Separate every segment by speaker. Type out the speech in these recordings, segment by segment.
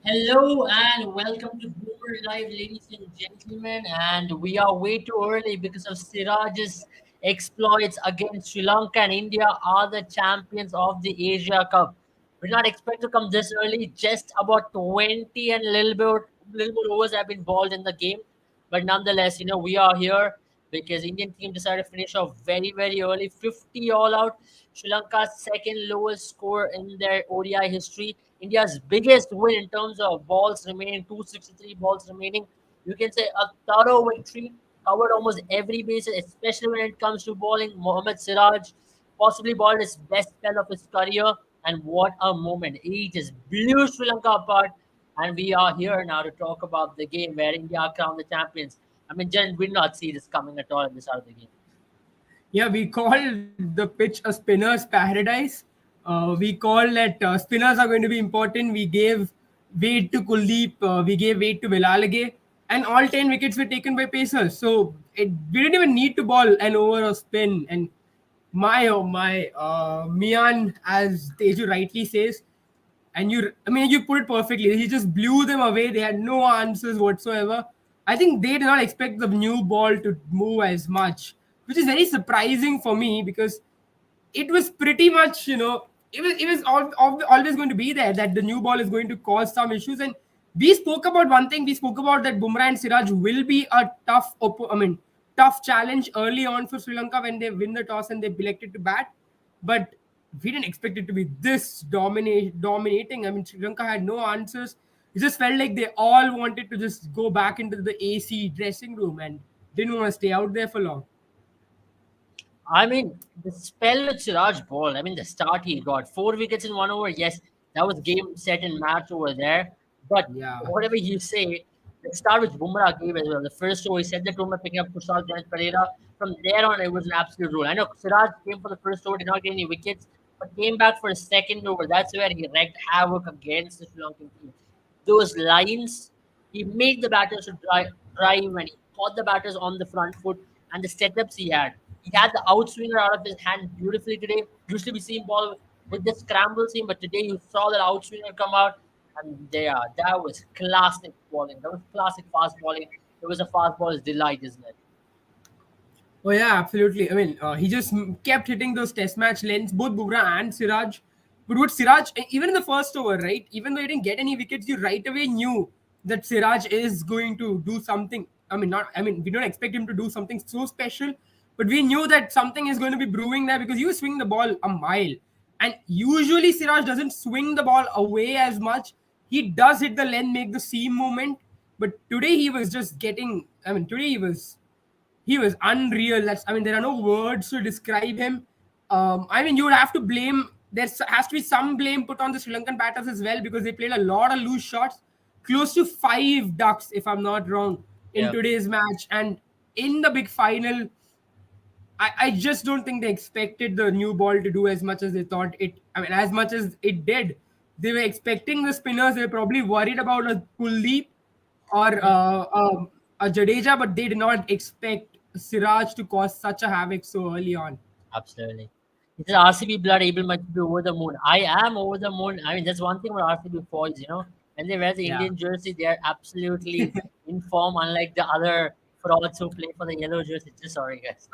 Speaker 1: Hello and welcome to Boomer Live, ladies and gentlemen. And we are way too early because of Siraj's exploits against Sri Lanka, and India are the champions of the Asia Cup. We did not expect to come this early. Just about 20 and a little bit overs have been involved in the game. But nonetheless, we are here because Indian team decided to finish off very, very early, 50 all out. Sri Lanka's second lowest score in their ODI history. India's biggest win in terms of balls remaining, 263 balls remaining. You can say a thorough victory, covered almost every basis, especially when it comes to bowling. Mohammad Siraj possibly bowled his best spell of his career, and what a moment. He just blew Sri Lanka apart, and we are here now to talk about the game where India crowned the champions. I mean, Jen, we did not see this coming at all in the start of the game.
Speaker 2: Yeah, we call the pitch a spinner's paradise. We call that spinners are going to be important. We gave weight to Kuldeep, we gave weight to Velalage, and all 10 wickets were taken by pacers. So we didn't even need to ball an over or spin. And my oh my, Mian, as Teju rightly says, and you put it perfectly. He just blew them away. They had no answers whatsoever. I think they did not expect the new ball to move as much, which is very surprising for me because it was pretty much, always going to be there that the new ball is going to cause some issues. And we spoke about one thing. We spoke about that Bumrah and Siraj will be a tough challenge early on for Sri Lanka when they win the toss and they elected to bat. But we didn't expect it to be this dominating. I mean, Sri Lanka had no answers. It just felt like they all wanted to just go back into the AC dressing room and didn't want to stay out there for long.
Speaker 1: I mean, the spell with Siraj Ball, I mean, the start he got 4 wickets in 1 over. Yes, that was game, set, and match over there. But
Speaker 2: Yeah.
Speaker 1: whatever you say, the start which Bumrah gave as well. The first over, he set the tone by picking up Kushal Jain Pereira. From there on, it was an absolute rule. I know Siraj came for the first over, did not get any wickets, but came back for a second over. That's where he wreaked havoc against the Sri Lankan team. Those lines, he made the batters to drive when he caught the batters on the front foot, and the setups he had. He had the outswinger out of his hand beautifully today. Usually we see him ball with the scramble seam, but today you saw that outswinger come out, and there, that was classic bowling. That was classic fast bowling. It was a fast baller's delight, isn't it?
Speaker 2: Oh yeah, absolutely. I mean, he just kept hitting those test match lengths, both Bumrah and Siraj. But with Siraj, even in the first over, right? Even though he didn't get any wickets, you right away knew that Siraj is going to do something. I mean, not. I mean, we don't expect him to do something so special, but we knew that something is going to be brewing there because you swing the ball a mile, and usually Siraj doesn't swing the ball away as much. He does hit the length, make the seam movement, but today he was just getting. I mean, today he was unreal. There are no words to describe him. You would have to blame. There has to be some blame put on the Sri Lankan batters as well because they played a lot of loose shots, close to 5 ducks, if I'm not wrong, in
Speaker 1: Yeah.
Speaker 2: today's match. And in the big final, I just don't think they expected the new ball to do as much as they thought it. I mean, as much as it did. They were expecting the spinners. They were probably worried about a Kuldeep or a Jadeja, but they did not expect Siraj to cause such a havoc so early on.
Speaker 1: Absolutely. He said RCB blood able much to be over the moon. I am over the moon. I mean, that's one thing about RCB boys, When they wear the
Speaker 2: Yeah.
Speaker 1: Indian jersey, they are absolutely in form, unlike the other frauds who play for the yellow jersey. Just sorry, guys.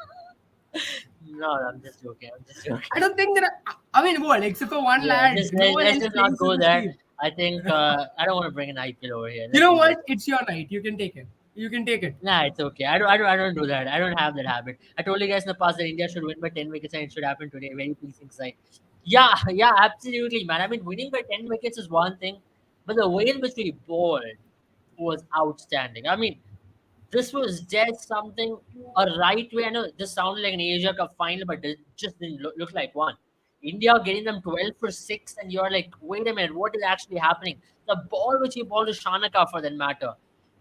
Speaker 1: No, I'm just joking. I'm just joking.
Speaker 2: I don't think there are, I mean, what, except for one
Speaker 1: Yeah,
Speaker 2: lad,
Speaker 1: just
Speaker 2: no one
Speaker 1: let's
Speaker 2: else
Speaker 1: just
Speaker 2: plays
Speaker 1: not
Speaker 2: for
Speaker 1: go
Speaker 2: this
Speaker 1: there.
Speaker 2: team.
Speaker 1: I think I don't want to bring an IPL over here.
Speaker 2: You
Speaker 1: Let's
Speaker 2: know
Speaker 1: leave it.
Speaker 2: what? It's your night. You can take it. You can take it.
Speaker 1: Nah, it's okay. I don't do that. I don't have that habit. I told you guys in the past that India should win by 10 wickets and it should happen today. Very pleasing sight. Yeah, yeah, absolutely, man. I mean, winning by 10 wickets is one thing, but the way in which we bowled was outstanding. I mean, this was just something a right way. I know this sounded like an Asia Cup final, but it just didn't look like one. India getting them 12 for 6, and you're like, wait a minute, what is actually happening? The ball which he bowled to Shanaka for that matter.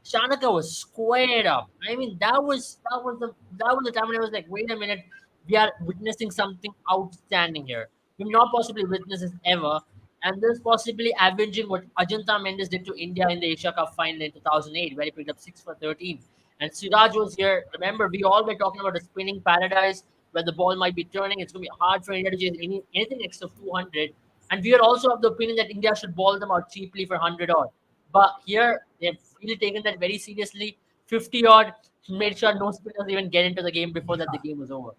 Speaker 1: Shanaka was squared up. I mean, that was the time when I was like, wait a minute, we are witnessing something outstanding here. We've not possibly witnessed this ever. And this possibly avenging what Ajanta Mendes did to India in the Asia Cup final in 2008, where he picked up 6 for 13. And Siraj was here. Remember, we all were talking about a spinning paradise where the ball might be turning. It's going to be hard for India to chase anything extra 200. And we are also of the opinion that India should ball them out cheaply for 100 odd. But here they've really taken that very seriously. 50 odd, made sure no spinners even get into the game before that the game was over.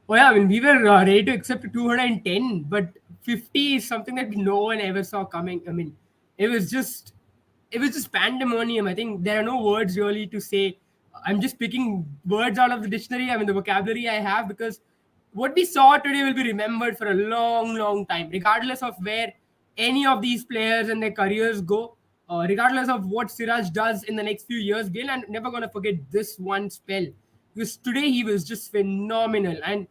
Speaker 2: Oh yeah, I mean, we were ready to accept 210, but 50 is something that no one ever saw coming. I mean, it was just, it was just pandemonium. I think there are no words really to say. I'm just picking words out of the dictionary. I mean, the vocabulary I have, because what we saw today will be remembered for a long, long time, regardless of where any of these players and their careers go. Regardless of what Siraj does in the next few years, Gil, I'm never gonna forget this one spell, because today he was just phenomenal. And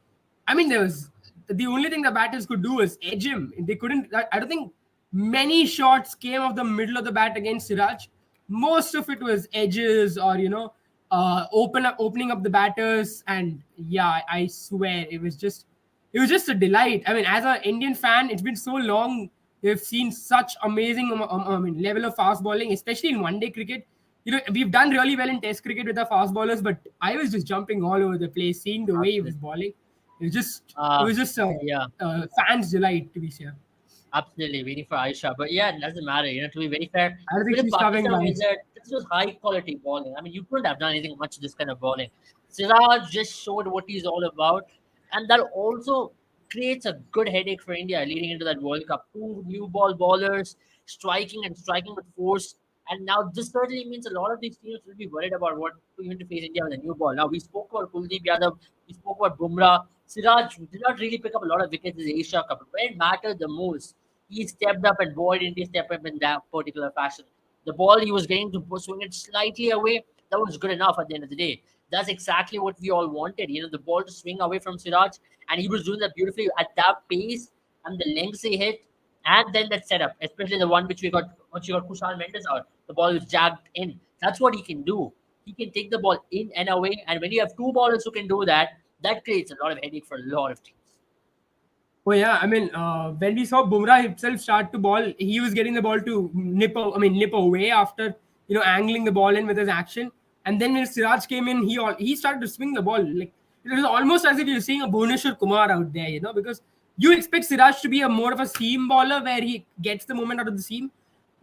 Speaker 2: I mean, there was the only thing the batters could do was edge him. They couldn't. I don't think many shots came off the middle of the bat against Siraj. Most of it was edges, or opening up the batters. And yeah, I swear it was just a delight. I mean, as an Indian fan, it's been so long we've seen such amazing I mean, level of fast bowling, especially in one day cricket. We've done really well in Test cricket with our fast bowlers, but I was just jumping all over the place, seeing the way he was
Speaker 1: Absolutely.
Speaker 2: bowling. It
Speaker 1: Uh,
Speaker 2: was just
Speaker 1: yeah.
Speaker 2: a fan's delight to be here.
Speaker 1: Absolutely, waiting for Aisha. But yeah, it doesn't matter. To be very fair,
Speaker 2: I don't think
Speaker 1: with
Speaker 2: she's coming
Speaker 1: Pakistan
Speaker 2: live.
Speaker 1: wizard, this was high quality bowling. I mean, you couldn't have done anything much to this kind of bowling. Siraj just showed what he's all about, and that also creates a good headache for India leading into that World Cup. Two new ball bowlers striking and striking with force. And now this certainly means a lot of these teams will be worried about what to even to face India with a new ball. Now we spoke about Kuldeep Yadav, we spoke about Bumrah. Siraj did not really pick up a lot of wickets in the Asia Cup. When it mattered the most, he stepped up and bowled India step up in that particular fashion. The ball he was getting to swing it slightly away, that was good enough at the end of the day. That's exactly what we all wanted. The ball to swing away from Siraj, and he was doing that beautifully at that pace and the lengths he hit, and then that setup, especially the one which we got Kushal Mendes out. The ball was jagged in. That's what he can do. He can take the ball in and away, and when you have two bowlers who can do that, that creates a lot of headache for a lot of teams.
Speaker 2: Oh yeah, I mean, when we saw Bumrah himself start to ball, he was getting the ball to nip away after angling the ball in with his action. And then when Siraj came in, he started to swing the ball like it was almost as if you're seeing a Bhuvneshwar Kumar out there, because you expect Siraj to be a more of a seam bowler where he gets the moment out of the seam.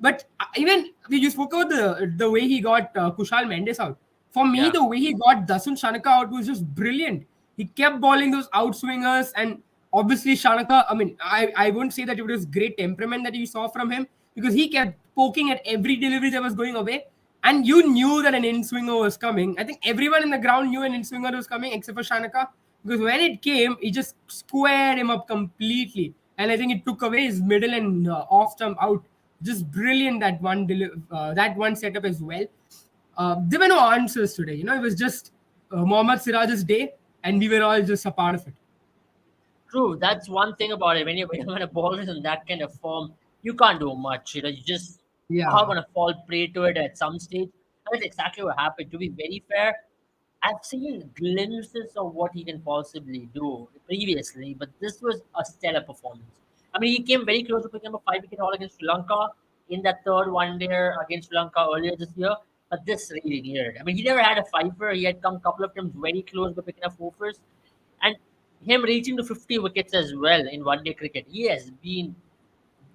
Speaker 2: But even you spoke about the way he got Kushal Mendes out. For me,
Speaker 1: Yeah.
Speaker 2: the way he got Dasun Shanaka out was just brilliant. He kept bowling those outswingers, and obviously Shanaka. I mean, I wouldn't say that it was great temperament that you saw from him, because he kept poking at every delivery that was going away, and you knew that an in swinger was coming. I think everyone in the ground knew an in swinger was coming except for Shanaka, because when it came, he just squared him up completely, and I think it took away his middle and off stump out. Just brilliant that one setup as well. There were no answers today. It was just Mohammad Siraj's day, and we were all just a part of it.
Speaker 1: True, that's one thing about it. When a ball is in that kind of form, you can't do much. You just
Speaker 2: Yeah.
Speaker 1: are gonna fall prey to it at some stage. And that's exactly what happened. To be very fair, I've seen glimpses of what he can possibly do previously, but this was a stellar performance. I mean, he came very close to picking up a 5 wicket haul against Sri Lanka in that third one day against Sri Lanka earlier this year. But this really needed it. I mean, he never had a fiver. He had come a couple of times very close to picking up fours. And him reaching to 50 wickets as well in one day cricket, he has been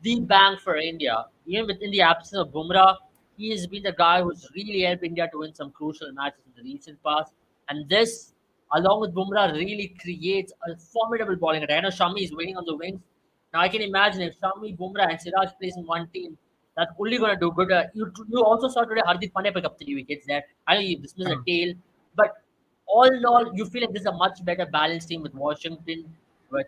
Speaker 1: the bank for India. Even within the absence of Bumrah, he has been the guy who's really helped India to win some crucial matches in the recent past. And this, along with Bumrah, really creates a formidable bowling attack. I know Shami is waiting on the wings. Now I can imagine if Shami, Bumrah, and Siraj plays in one team, that's only going to do good. You also saw today Hardik Pandya pick up 3 wickets there. I know you dismissed the tail, but all in all, you feel like this is a much better balanced team with Washington, with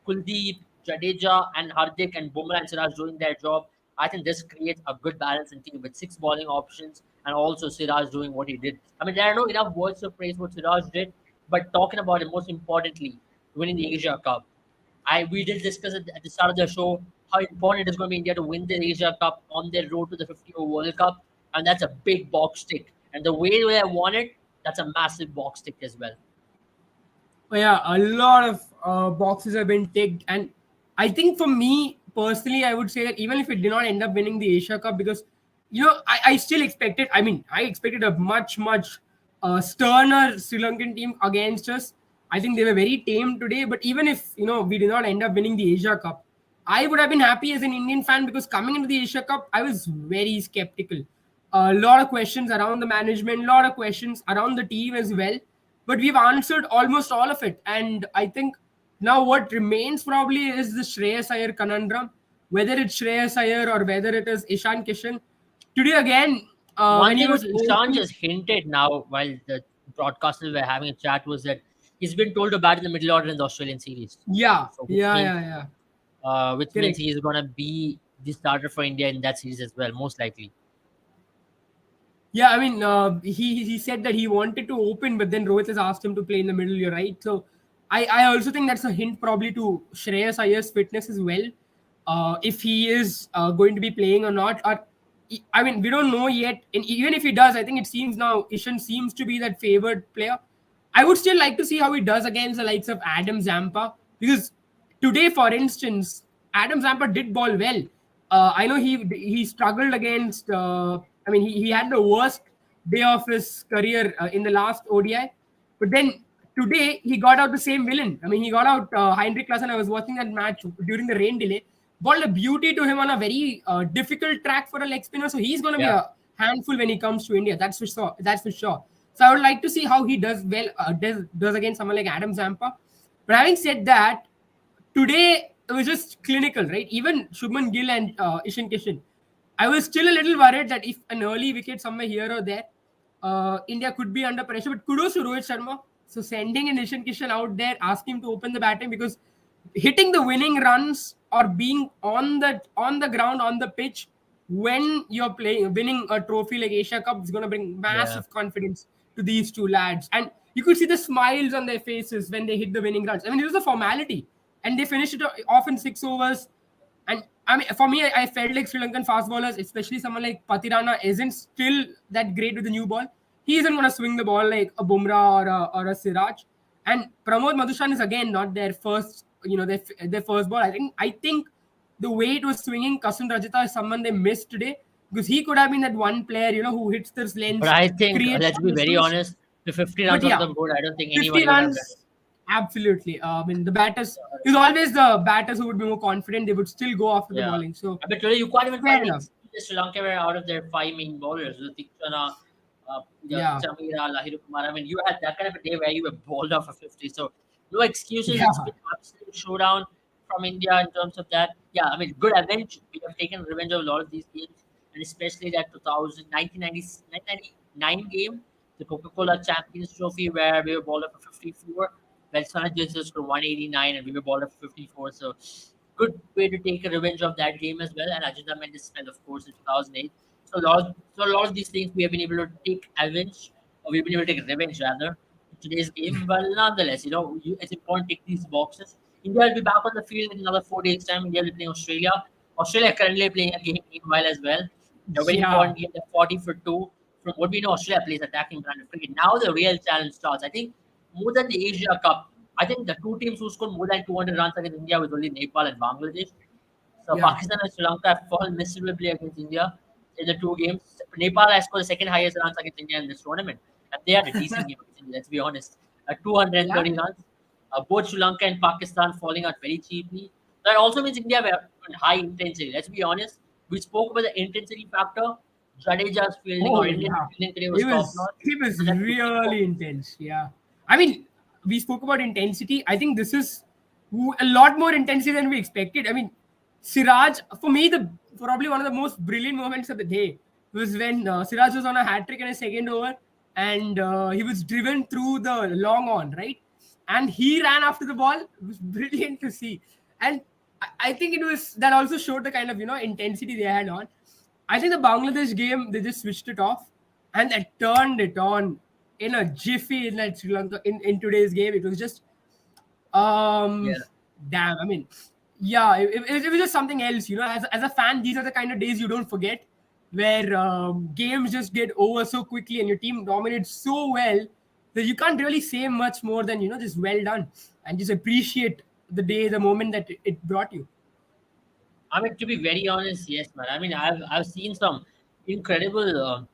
Speaker 1: Kuldeep, Jadeja, and Hardik and Bumrah and Siraj doing their job. I think this creates a good balance in team with 6 bowling options and also Siraj doing what he did. I mean, there are no enough words to praise what Siraj did, but talking about it most importantly, winning the Asia Cup. We did discuss at the start of the show how important it is going to be India to win the Asia Cup on their road to the 50 over World Cup, and that's a big box tick. And the way they won it, that's a massive box tick as well.
Speaker 2: Oh, yeah, a lot of boxes have been ticked, and I think for me personally, I would say that even if it did not end up winning the Asia Cup, because I still expected. I mean, I expected a much sterner Sri Lankan team against us. I think they were very tame today. But even if we did not end up winning the Asia Cup, I would have been happy as an Indian fan because coming into the Asia Cup, I was very skeptical. A lot of questions around the management, a lot of questions around the team as well. But we've answered almost all of it. And I think now what remains probably is the Shreyas Iyer conundrum. Whether it's Shreyas Iyer or whether it is Ishan Kishan. Today again,
Speaker 1: One
Speaker 2: when he
Speaker 1: thing
Speaker 2: was
Speaker 1: which Ishan
Speaker 2: open,
Speaker 1: just hinted now while the broadcasters were having a chat was that he's been told to bat in the middle order in the Australian series.
Speaker 2: yeah,
Speaker 1: So
Speaker 2: yeah, yeah, yeah,
Speaker 1: which means
Speaker 2: correct.
Speaker 1: he's gonna be the starter for India in that series as well, most likely.
Speaker 2: Yeah, I mean, he said that he wanted to open, but then Rohit has asked him to play in the middle. You're right. So I also think that's a hint probably to Shreyas Iyer's fitness as well. If he is going to be playing or not, or I mean, we don't know yet. And even if he does, I think it seems now Ishan seems to be that favored player. I would still like to see how he does against the likes of Adam Zampa because today, for instance, Adam Zampa did ball well. I know he struggled against. I mean, he had the worst day of his career in the last ODI, but then today he got out the same villain. I mean, he got out Heinrich Klaasen. I was watching that match during the rain delay. Balled a beauty to him on a very difficult track for a leg spinner. So he's going to be
Speaker 1: Yeah.
Speaker 2: a handful when he comes to India. That's for sure. That's for sure. So I would like to see how he does well does against someone like Adam Zampa. But having said that, today it was just clinical, right? Even Shubman Gill and Ishan Kishan. I was still a little worried that if an early wicket somewhere here or there, India could be under pressure. But kudos to Rohit Sharma. So sending an Ishan Kishan out there, asking him to open the batting because hitting the winning runs or being on the ground on the pitch when you're playing winning a trophy like Asia Cup is going to bring
Speaker 1: Yeah.
Speaker 2: massive confidence to these two lads. And you could see the smiles on their faces when they hit the winning runs. I mean, it was a formality, and they finished it off in 6 overs. And I mean, for me, I felt like Sri Lankan fast bowlers, especially someone like Patirana, isn't still that great with the new ball. He isn't going to swing the ball like a Bumrah or a Siraj. And Pramod Madhushan is again not their first, their first ball. I think the way it was swinging, Kasun Rajata is someone they missed today because he could have been that one player, who hits this
Speaker 1: But
Speaker 2: lens,
Speaker 1: I think,
Speaker 2: creates
Speaker 1: let's
Speaker 2: some
Speaker 1: be very
Speaker 2: misuse.
Speaker 1: honest, the 50
Speaker 2: But
Speaker 1: runs on
Speaker 2: yeah,
Speaker 1: the board, I don't think
Speaker 2: 50
Speaker 1: anybody would have done
Speaker 2: runs, absolutely. I mean, the batters, it was always the batters who would be more confident. They would still go after the
Speaker 1: Yeah.
Speaker 2: bowling. So
Speaker 1: But today you can't even
Speaker 2: fair
Speaker 1: find
Speaker 2: enough.
Speaker 1: Sri Lanka were out of their five main bowlers, Tiksana,
Speaker 2: Yeah,
Speaker 1: Chamira, Lahiru Kumar. I mean, you had that kind of a day where you were bowled off for 50. So no excuses. It's
Speaker 2: yeah,
Speaker 1: been absolute showdown from India in terms of that. Yeah, I mean, good revenge. We have taken revenge of a lot of these games, and especially that 1999 game, the Coca-Cola Champions Trophy, where we were bowled up for 54. Well, Sana just for 189, and we were bowled up for 54. So good way to take a revenge of that game as well. And Ajita Mendes fell, of course, in 2008. So a lot of these things we have been able to take revenge, or we've been able to take revenge rather in today's game. But nonetheless, it's important to tick these boxes. India will be back on the field in another 4 days' time. India will be playing Australia. Australia currently playing a game meanwhile as well. A very
Speaker 2: yeah,
Speaker 1: important game, the 40 for 2. From what we know, Australia plays attacking brand of cricket. Now the real challenge starts. I think more than the Asia Cup, I think the two teams who scored more than 200 runs against India was only Nepal and Bangladesh. So
Speaker 2: yeah,
Speaker 1: Pakistan and Sri Lanka have fallen miserably against India in the two games. Nepal has scored the second highest runs against India in this tournament, and they had a decent game against India. Let's be honest, at
Speaker 2: yeah.
Speaker 1: 230 runs. Both Sri Lanka and Pakistan falling out very cheaply. That also means India were on high intensity. Let's be honest. We spoke about the intensity factor. Jadeja's fielding
Speaker 2: Oh
Speaker 1: or Indian
Speaker 2: yeah,
Speaker 1: fielding today was top notch.
Speaker 2: it was
Speaker 1: And that 54.
Speaker 2: really intense. Yeah, I mean, we spoke about intensity. I think this is a lot more intensity than we expected. I mean, Siraj, for me, the probably one of the most brilliant moments of the day was when Siraj was on a hat trick in his second over, and he was driven through the long on, right, and he ran after the ball. It was brilliant to see, and I think it was that also showed the kind of intensity they had on. I think the Bangladesh game, they just switched it off and they turned it on in a jiffy in that Sri Lanka in today's game. It was just
Speaker 1: Yeah.
Speaker 2: damn. I mean, yeah, it was just something else. As a fan, these are the kind of days you don't forget where games just get over so quickly and your team dominates so well that you can't really say much more than just well done and just appreciate the day, the moment that it brought you.
Speaker 1: I mean, to be very honest, yes, man. I mean, I've seen some incredible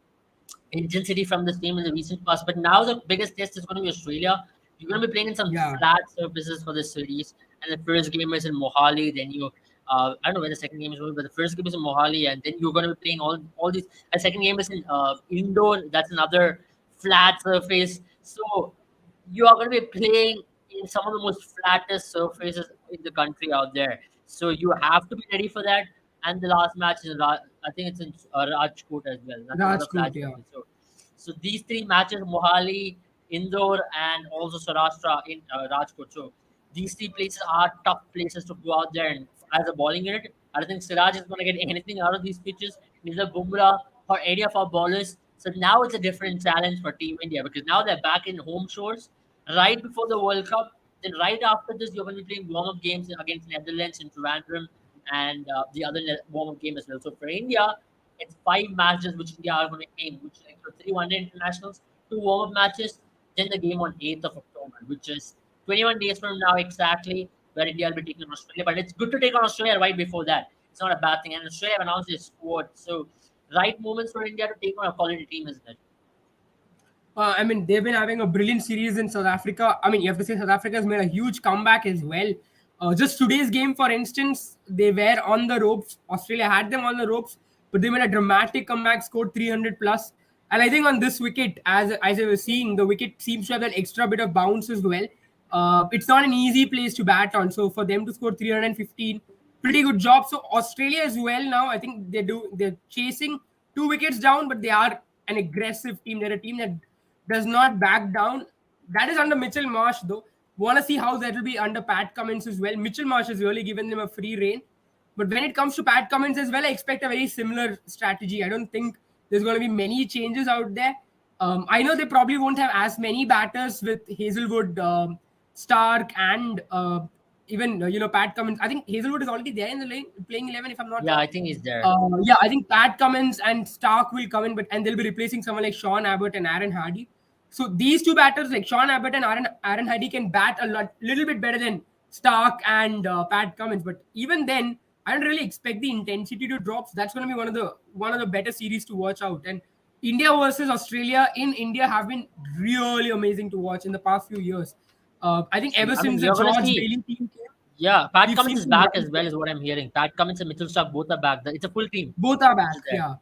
Speaker 1: intensity from this team in the recent past, but now the biggest test is going to be Australia. You're going to be playing in some
Speaker 2: Yeah,
Speaker 1: flat surfaces for this series, and the first game is in Mohali. Then you I don't know where the second game is going, but the first game is in Mohali, and then you're going to be playing all these. The second game is in Indore. That's another flat surface. So you are going to be playing in some of the most flattest surfaces in the country out there. So you have to be ready for that. And the last match is I think it's in Rajkot as well. That's another flat
Speaker 2: Rajkot, yeah.
Speaker 1: surface. So these three matches, Mohali, Indore, and also Saurashtra in Rajkot. So these three places are tough places to go out there. And as a bowling unit, I don't think Siraj is going to get anything out of these pitches, neither Bumrah or any of our bowlers. So now it's a different challenge for Team India because now they're back in home shores right before the World Cup. Then right after this, you're going to be playing warm-up games against Netherlands in Trivandrum and the other warm-up game as well. So for India, it's five matches which India are going to aim, which is like three one-day internationals, two warm-up matches, then the game on 8th of October, which is 21 days from now exactly, where India will be taking on Australia. But it's good to take on Australia right before that. It's not a bad thing. And Australia have announced their squad. So right moments for India to take on a quality team, isn't it?
Speaker 2: I mean, they've been having a brilliant series in South Africa. I mean, you have to say South Africa has made a huge comeback as well. Just today's game, for instance, they were on the ropes. Australia had them on the ropes, but they made a dramatic comeback, scored 300 plus. And I think on this wicket, as I was seeing, the wicket seems to have that extra bit of bounce as well. It's not an easy place to bat on. So for them to score 315, pretty good job. So Australia as well now, I think they're chasing 2 wickets down, but they are an aggressive team. They're a team that does not back down. That is under Mitchell Marsh, though. Want to see how that will be under Pat Cummins as well. Mitchell Marsh has really given them a free rein. But when it comes to Pat Cummins as well, I expect a very similar strategy. I don't think there's going to be many changes out there. I know they probably won't have as many batters with Hazelwood, Stark, and even Pat Cummins. I think Hazelwood is already there in the playing 11, if I'm not
Speaker 1: Yeah,
Speaker 2: wrong.
Speaker 1: I think he's there.
Speaker 2: Yeah, I think Pat Cummins and Stark will come in, and they'll be replacing someone like Sean Abbott and Aaron Hardy. So these two batters, like Sean Abbott and Aaron Hardy, can bat little bit better than Stark and Pat Cummins. But even then, I don't really expect the intensity to drop. So that's going to be one of the better series to watch out. And India versus Australia in India have been really amazing to watch in the past few years. I think ever
Speaker 1: I mean,
Speaker 2: since the
Speaker 1: you're going to
Speaker 2: George
Speaker 1: see.
Speaker 2: Bailey team came,
Speaker 1: Yeah, Pat
Speaker 2: we've
Speaker 1: Cummins
Speaker 2: seen
Speaker 1: is
Speaker 2: some
Speaker 1: back
Speaker 2: runs
Speaker 1: as well,
Speaker 2: there.
Speaker 1: is what I'm hearing. Pat Cummins and Mitchell Stark both are back. It's a full team,
Speaker 2: Both are
Speaker 1: which
Speaker 2: back.
Speaker 1: is there.
Speaker 2: Yeah,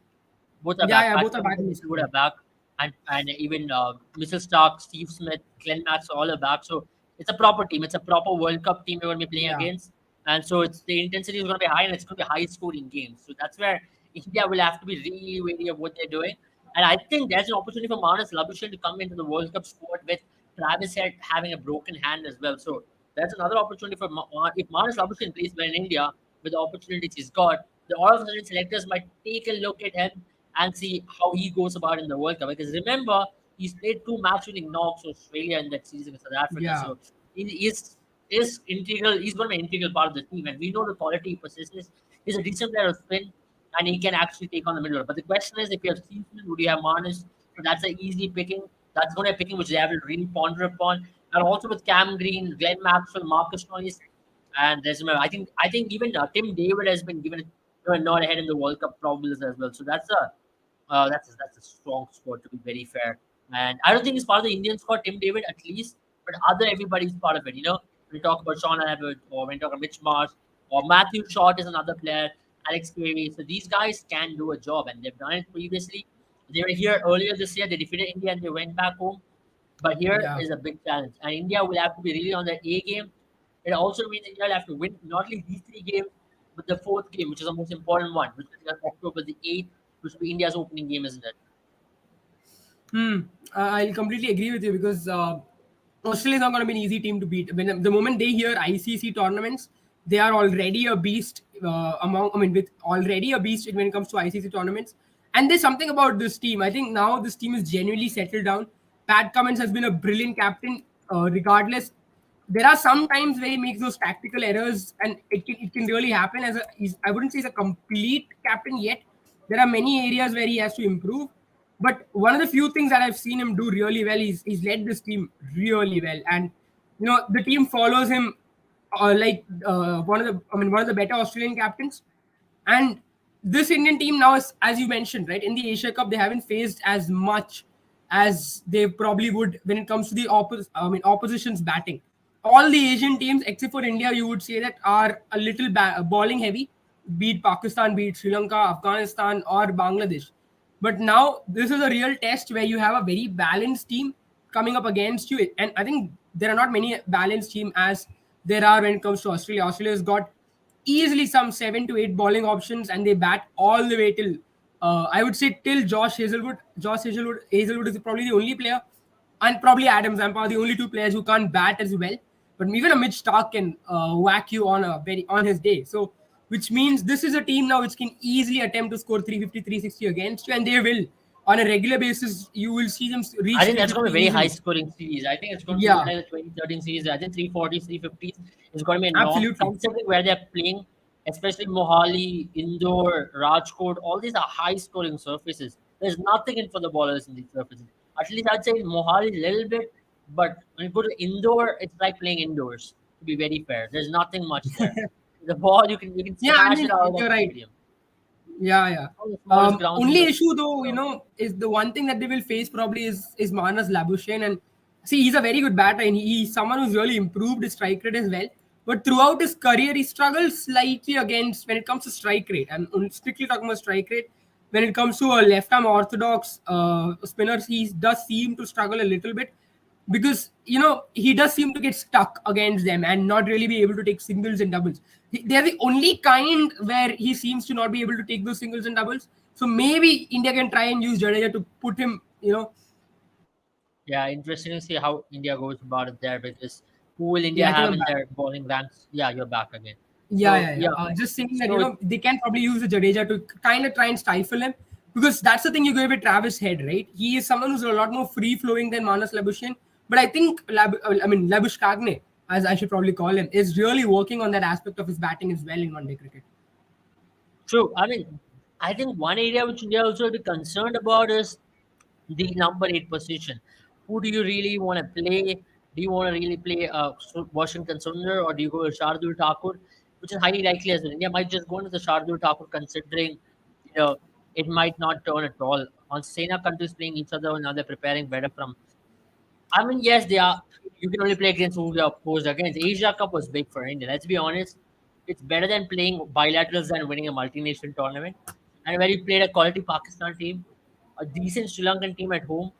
Speaker 1: Both are
Speaker 2: yeah,
Speaker 1: back.
Speaker 2: yeah.
Speaker 1: Pat
Speaker 2: Both are
Speaker 1: Cummins
Speaker 2: back
Speaker 1: and
Speaker 2: in the
Speaker 1: Mitchell Wood
Speaker 2: squad.
Speaker 1: are back, and even Mitchell Stark, Steve Smith, Glenn Max, all are back. So it's a proper team. It's a proper World Cup team we're going to be playing
Speaker 2: Yeah.
Speaker 1: against, and so it's the intensity is going to be high, and it's going to be high scoring games. So that's where India will have to be really wary of what they're doing. And I think there's an opportunity for Manas Labuschagne to come into the World Cup squad with Travis Head having a broken hand as well. So that's another opportunity for if Manas Labuschagne plays well in India with the opportunities he's got. The all of a sudden selectors might take a look at him and see how he goes about in the World Cup. Because remember, he's played two match-winning knocks for Australia in that season with South Africa.
Speaker 2: Yeah.
Speaker 1: So he is integral. He's going to be an integral part of the team, and we know the quality he possesses. He's a decent player of spin, and he can actually take on the middle order. But the question is, if you have Seaman, would you have Marnus? So that's an easy picking. That's going to be a picking which they have to really ponder upon. And also with Cam Green, Glenn Maxwell, Marcus Noyes, and there's I think even Tim David has been given a nod ahead in the World Cup probables as well. So that's a strong squad to be very fair. And I don't think he's part of the Indian squad, Tim David at least, but other everybody's part of it. When you talk about Sean Abbott or when you talk about Mitch Marsh or Matthew Short is another player, Alex Perry. So these guys can do a job and they've done it previously. They were here earlier this year. They defeated India and they went back home. But here
Speaker 2: Yeah.
Speaker 1: is a big challenge. And India will have to be really on their A game. It also means India will have to win not only these three games, but the fourth game, which is the most important one, which is October the 8th, which will be India's opening game, isn't it?
Speaker 2: Hmm. I'll completely agree with you because Australia is not going to be an easy team to beat. When the moment they hear ICC tournaments, they are already a beast with already a beast when it comes to ICC tournaments. And there's something about this team. I think now this team is genuinely settled down. Pat Cummins has been a brilliant captain, regardless. There are some times where he makes those tactical errors, and it can really happen. I wouldn't say he's a complete captain yet. There are many areas where he has to improve. But one of the few things that I've seen him do really well is he's led this team really well, and the team follows him like one of the better Australian captains. And this Indian team now is, as you mentioned, right, in the Asia Cup, they haven't faced as much as they probably would when it comes to the opposition's batting. all the Asian teams except for India, you would say that are a little balling heavy, be it Pakistan, be it Sri Lanka, Afghanistan, or Bangladesh. But now this is a real test where you have a very balanced team coming up against you, and I think there are not many balanced team as there are when it comes to Australia. Australia's got easily some 7 to 8 bowling options, and they bat all the way till I would say till Josh Hazelwood. Hazelwood is probably the only player, and probably Adam Zampa are the only two players who can't bat as well. But even a Mitch Stark can whack you on his day. So, which means this is a team now which can easily attempt to score 350, 360 against you, and they will on a regular basis. You will see them
Speaker 1: I
Speaker 2: reach
Speaker 1: think that's going to
Speaker 2: 350
Speaker 1: be a very high
Speaker 2: easily.
Speaker 1: scoring series. I think it's going to be
Speaker 2: Yeah,
Speaker 1: like the 2013 series. I think 340s, 350s is going to be a norm,
Speaker 2: absolutely.
Speaker 1: considering where they're playing, especially Mohali, Indore, Rajkot. All these are high scoring surfaces. There's nothing in for the bowlers in these surfaces. At least I'd say Mohali a little bit, but when you go to Indore, it's like playing indoors, to be very fair. There's nothing much there. The ball, you can
Speaker 2: Yeah, I
Speaker 1: smash it
Speaker 2: mean
Speaker 1: out of the
Speaker 2: you're right.
Speaker 1: stadium.
Speaker 2: Yeah, yeah.
Speaker 1: One of the smallest grounds in
Speaker 2: Only
Speaker 1: the
Speaker 2: issue though,
Speaker 1: world.
Speaker 2: is the one thing that they will face probably is Manas Labuschagne. And see, he's a very good batter, and he's someone who's really improved his strike rate as well. But throughout his career, he struggles slightly against when it comes to strike rate. I'm strictly talking about strike rate. When it comes to a left arm orthodox spinners, he does seem to struggle a little bit because he does seem to get stuck against them and not really be able to take singles and doubles. They're the only kind where he seems to not be able to take those singles and doubles. So maybe India can try and use Jadeja to put him,
Speaker 1: Yeah, interesting to see how India goes about it there because who will India
Speaker 2: yeah, I think
Speaker 1: have
Speaker 2: I'm
Speaker 1: in
Speaker 2: back.
Speaker 1: their bowling ranks? Yeah, you're back again.
Speaker 2: Yeah,
Speaker 1: So
Speaker 2: yeah, yeah.
Speaker 1: yeah,
Speaker 2: Just saying that
Speaker 1: so
Speaker 2: they can probably use the Jadeja to kind of try and stifle him, because that's the thing you go with Travis Head, right? He is someone who's a lot more free flowing than Manas Labuschagne, but I think Labushkagne, as I should probably call him, is really working on that aspect of his batting as well in one day cricket.
Speaker 1: true. I mean, I think one area which India also be concerned about is the number eight position. Who do you really want to play? Do you want to really play Washington Sundar or do you go with Shardul Thakur? Which is highly likely as well. India might just go into the Shardul Thakur considering it might not turn at all. On Sena countries playing each other now they're preparing better from. I mean, yes, they are. You can only play against who they are opposed against. Asia Cup was big for India. Let's be honest. It's better than playing bilaterals than winning a multinational tournament. And when you played a quality Pakistan team, a decent Sri Lankan team at home,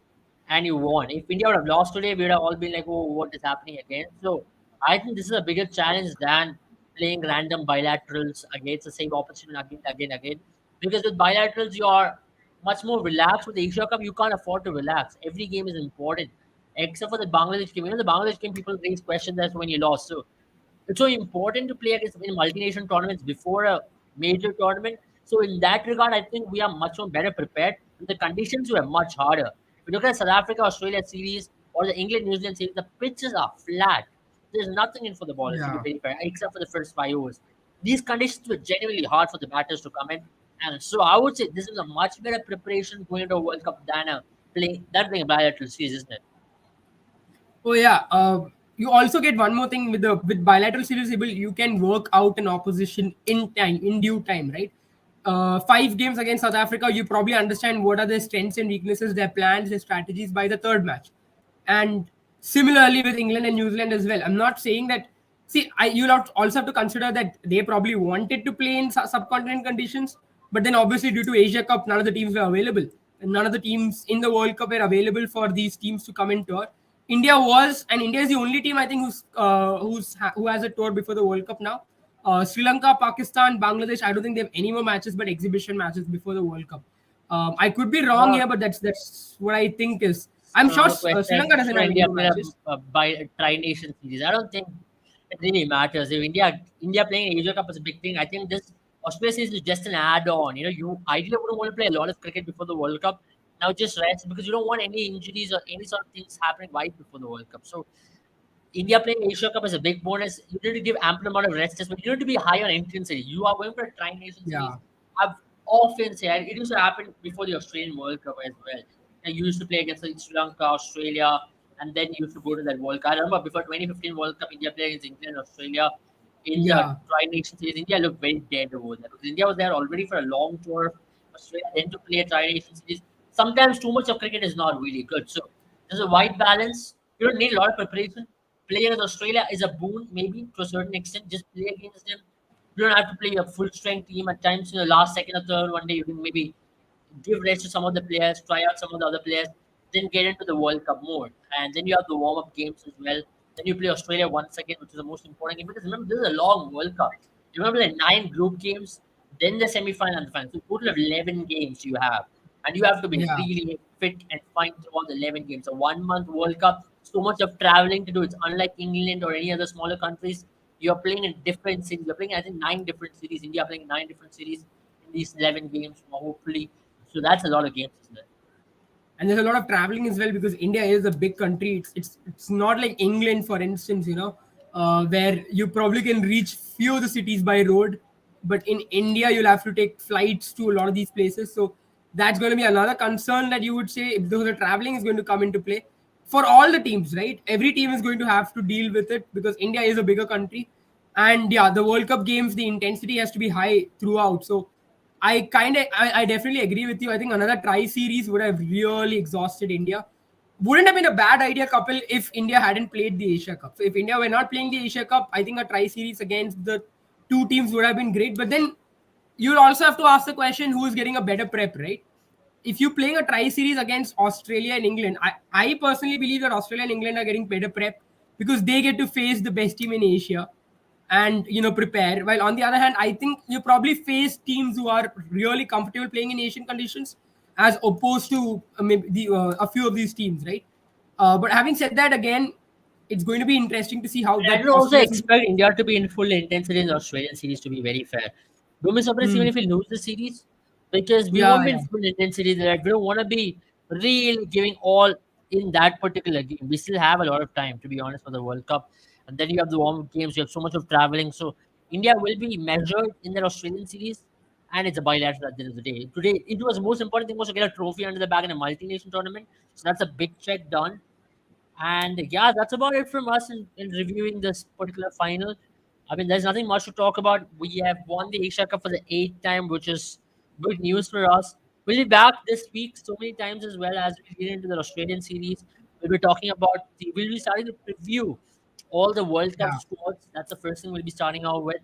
Speaker 1: and you won. If India would have lost today, we would have all been like, "Oh, what is happening again?" So I think this is a bigger challenge than playing random bilaterals against the same opposition again. Because with bilaterals, you are much more relaxed. With the Asia Cup, you can't afford to relax. Every game is important, except for the Bangladesh game. The Bangladesh game, people raise questions as to when you lost. So it's so important to play against in multinational tournaments before a major tournament. So in that regard, I think we are much more better prepared. And the conditions were much harder. If you look at South Africa Australia series or the England New Zealand series, the pitches are flat. There's nothing in for the ballers to be
Speaker 2: Yeah.
Speaker 1: very fair, except for the first 5 overs. These conditions were genuinely hard for the batters to come in. And so I would say this is a much better preparation going into a World Cup than playing a bilateral series, isn't it?
Speaker 2: Oh yeah. You also get one more thing with bilateral series able, you can work out an opposition in due time, right? 5 games against South Africa, you probably understand what are their strengths and weaknesses, their plans, their strategies by the third match. And similarly with England and New Zealand as well. I'm not saying that. See, also have to consider that they probably wanted to play in subcontinent conditions, but then obviously due to Asia Cup, none of the teams were available, and none of the teams in the World Cup were available for these teams to come in tour. India was, and India is the only team I think who has a tour before the World Cup now. Sri Lanka, Pakistan, Bangladesh. I don't think they have any more matches but exhibition matches before the World Cup. I could be wrong
Speaker 1: Uh,
Speaker 2: here, but that's what I think is. I'm sure
Speaker 1: Another question
Speaker 2: Sri
Speaker 1: is,
Speaker 2: Lanka doesn't
Speaker 1: should
Speaker 2: have any
Speaker 1: India
Speaker 2: more
Speaker 1: play
Speaker 2: matches.
Speaker 1: by tri-nation series? I don't think it really matters. If India playing Asia Cup is a big thing. I think this Australia series is just an add-on. You ideally wouldn't want to play a lot of cricket before the World Cup. Now just rest because you don't want any injuries or any sort of things happening right before the World Cup. So India playing Asia Cup is a big bonus. You need to give ample amount of rest as well. You need to be high on intensity. You are going for a tri-nation series.
Speaker 2: Yeah,
Speaker 1: I've often said it used to happen before the Australian World Cup as well. You used to play against like, Sri Lanka, Australia, and then you used to go to that World Cup. I remember before 2015 World Cup, India played against England, Australia in the
Speaker 2: yeah.
Speaker 1: tri-nation series. India looked very dead over there because India was there already for a long tour of Australia, then to play a tri-nation series. Sometimes too much of cricket is not really good. So there's a wide balance. You don't need a lot of preparation playing against Australia is a boon, maybe to a certain extent. Just play against them. You don't have to play a full strength team at times. Last, second, or third, one day you can maybe give rest to some of the players, try out some of the other players, then get into the World Cup mode. And then you have the warm up games as well. Then you play Australia once again, which is the most important game. Because remember, this is a long World Cup. You remember the 9 group games, then the semi final and the final. So, total of 11 games you have. And you have to be
Speaker 2: Yeah.
Speaker 1: really fit and fine through all the 11 games. A 1 month World Cup, so much of traveling to do. It's unlike England or any other smaller countries. You're playing in different cities. You're playing, I think, 9 different cities. India playing 9 different cities in these 11 games, hopefully. So that's a lot of games, isn't it?
Speaker 2: And there's a lot of traveling as well because India is a big country. It's not like England, for instance, where you probably can reach few of the cities by road, but in India you'll have to take flights to a lot of these places. So that's going to be another concern that you would say if the traveling is going to come into play for all the teams, right? Every team is going to have to deal with it because India is a bigger country, and yeah, the World Cup games, the intensity has to be high throughout. So I definitely agree with you. I think another try series would have really exhausted India. Wouldn't have been a bad idea, couple, if India hadn't played the Asia Cup. So if India were not playing the Asia Cup, I think a try series against the two teams would have been great. But then you'll also have to ask the question who is getting a better prep, right? If you're playing a try series against Australia and England, I personally believe that Australia and England are getting better prep because they get to face the best team in Asia and prepare. While on the other hand, I think you probably face teams who are really comfortable playing in Asian conditions as opposed to maybe a few of these teams, right? But having said that, again, it's going to be interesting to see how
Speaker 1: And I
Speaker 2: that
Speaker 1: don't also
Speaker 2: Australia series.
Speaker 1: expect India to be in full intensity in the Australian series, to be very fair. Don't be surprised even
Speaker 2: Hmm.
Speaker 1: if we lose the series, because we
Speaker 2: Yeah,
Speaker 1: won't be in
Speaker 2: yeah,
Speaker 1: full intensity there. We don't want to be really giving all in that particular game. We still have a lot of time, to be honest, for the World Cup. And then you have the warm-up games, you have so much of traveling. So India will be measured in that Australian series, and it's a bilateral at the end of the day. Today, it was the most important thing was to get a trophy under the bag in a multi-nation tournament. So that's a big check done. And yeah, that's about it from us in reviewing this particular final. I mean, there's nothing much to talk about. We have won the Asia Cup for the 8th time, which is good news for us. We'll be back this week so many times as well as we get into the Australian series. We'll be starting to preview all the World Cup
Speaker 2: yeah.
Speaker 1: squads. That's the first thing we'll be starting out with.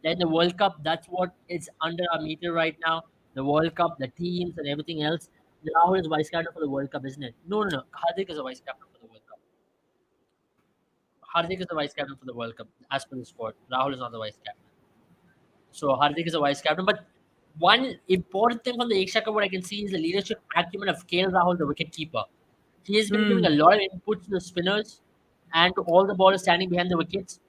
Speaker 1: Then the World Cup, that's what is under our meter right now. The World Cup, the teams, and everything else. Rahul is vice captain for the World Cup, isn't it? No, no, no. Hardik is a vice captain for the World Cup. Hardik is the vice captain for the World Cup, as per the squad. Rahul is not the vice captain. So Hardik is a vice captain. But one important thing from the Asia Cup, what I can see is the leadership acumen of KL Rahul, the wicket keeper. He has been giving
Speaker 2: Hmm.
Speaker 1: a lot of inputs to the spinners and to all the ballers standing behind the wickets.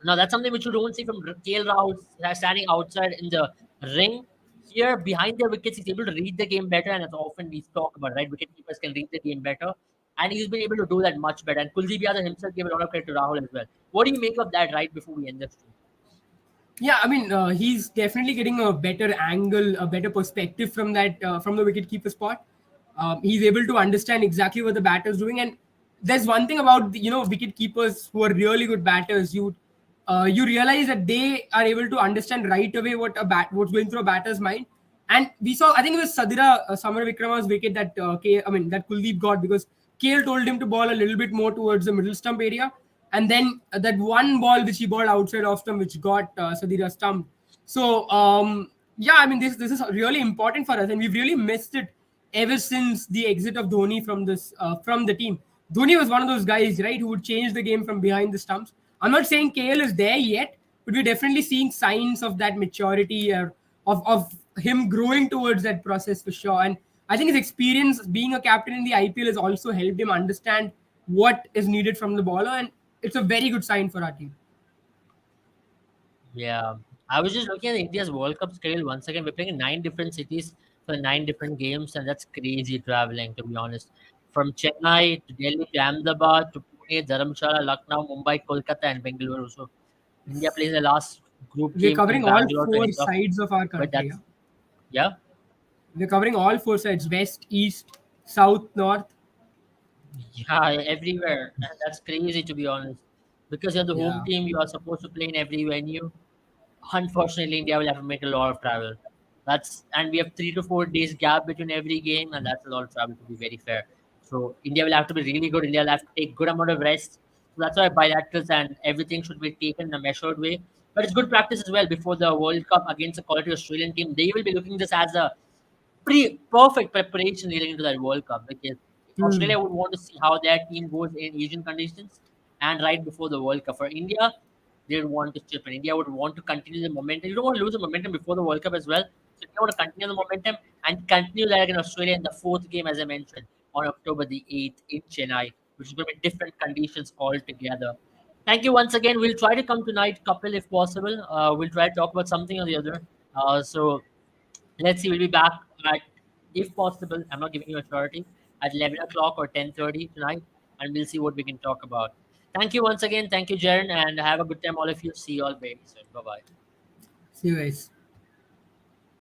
Speaker 1: Now that's something which you don't see from KL Rahul standing outside in the ring. Here behind the wickets, he's able to read the game better, and as often we talk about, right? Wicket keepers can read the game better, and he's been able to do that much better. And Kuldeep Yadav himself gave a lot of credit to Rahul as well. What do you make of that? Right before we end this stream?
Speaker 2: Yeah, I mean, he's definitely getting a better angle, a better perspective from that from the wicketkeeper spot. He's able to understand exactly what the batter's doing, and there's one thing about wicket keepers who are really good batters. You realize that they are able to understand right away what's going through a batter's mind. And we saw, I think it was Sadira Samar Vikrama's wicket that that Kuldeep got because KL told him to ball a little bit more towards the middle stump area, and then that one ball which he balled outside off stump, which got Sadira stumped. So yeah, I mean this is really important for us, and we've really missed it ever since the exit of Dhoni from the team. Dhoni was one of those guys, right, who would change the game from behind the stumps. I'm not saying KL is there yet, but we're definitely seeing signs of that maturity or of him growing towards that process for sure. And I think his experience being a captain in the IPL has also helped him understand what is needed from the bowler, and it's a very good sign for our team.
Speaker 1: Yeah, I was just looking at India's World Cup schedule once again. We're playing in 9 different cities for 9 different games, and that's crazy traveling, to be honest. From Chennai to Delhi to Ahmedabad to Pune, Dharamshala, Lucknow, Mumbai, Kolkata, and Bengaluru. So India plays the last group
Speaker 2: We're
Speaker 1: game in
Speaker 2: covering all
Speaker 1: Bangalore to
Speaker 2: four
Speaker 1: end off.
Speaker 2: sides of our
Speaker 1: But
Speaker 2: country. Yeah?
Speaker 1: that's yeah,
Speaker 2: We're covering all four sides: west, east, south, north.
Speaker 1: yeah, everywhere, and that's crazy to be honest. Because you're the home
Speaker 2: Yeah.
Speaker 1: team, you are supposed to play in every venue. Unfortunately, India will have to make a lot of travel. And we have 3 to 4 days gap between every game, and that's a lot of travel to be very fair. So India will have to be really good. India will have to take good amount of rest. So that's why bilaterals and everything should be taken in a measured way. But it's good practice as well before the World Cup against a quality Australian team. They will be looking this as a perfect preparation leading into that World Cup because
Speaker 2: Hmm.
Speaker 1: Australia would want to see how their team goes in Asian conditions and right before the World Cup. For India, they would want to chip in. India would want to continue the momentum. You don't want to lose the momentum before the World Cup as well. So you want to continue the momentum and continue that in Australia in the fourth game, as I mentioned, on October the 8th in Chennai, which is going to be different conditions altogether. Thank you once again. We'll try to come tonight, couple, if possible. We'll try to talk about something or the other. So let's see. We'll be back at, if possible, I'm not giving you a surety, at 11 o'clock or 10:30 tonight, and we'll see what we can talk about. Thank you once again. Thank you, Jaren, and have a good time, all of you. See you all very soon. Bye bye.
Speaker 2: See you guys.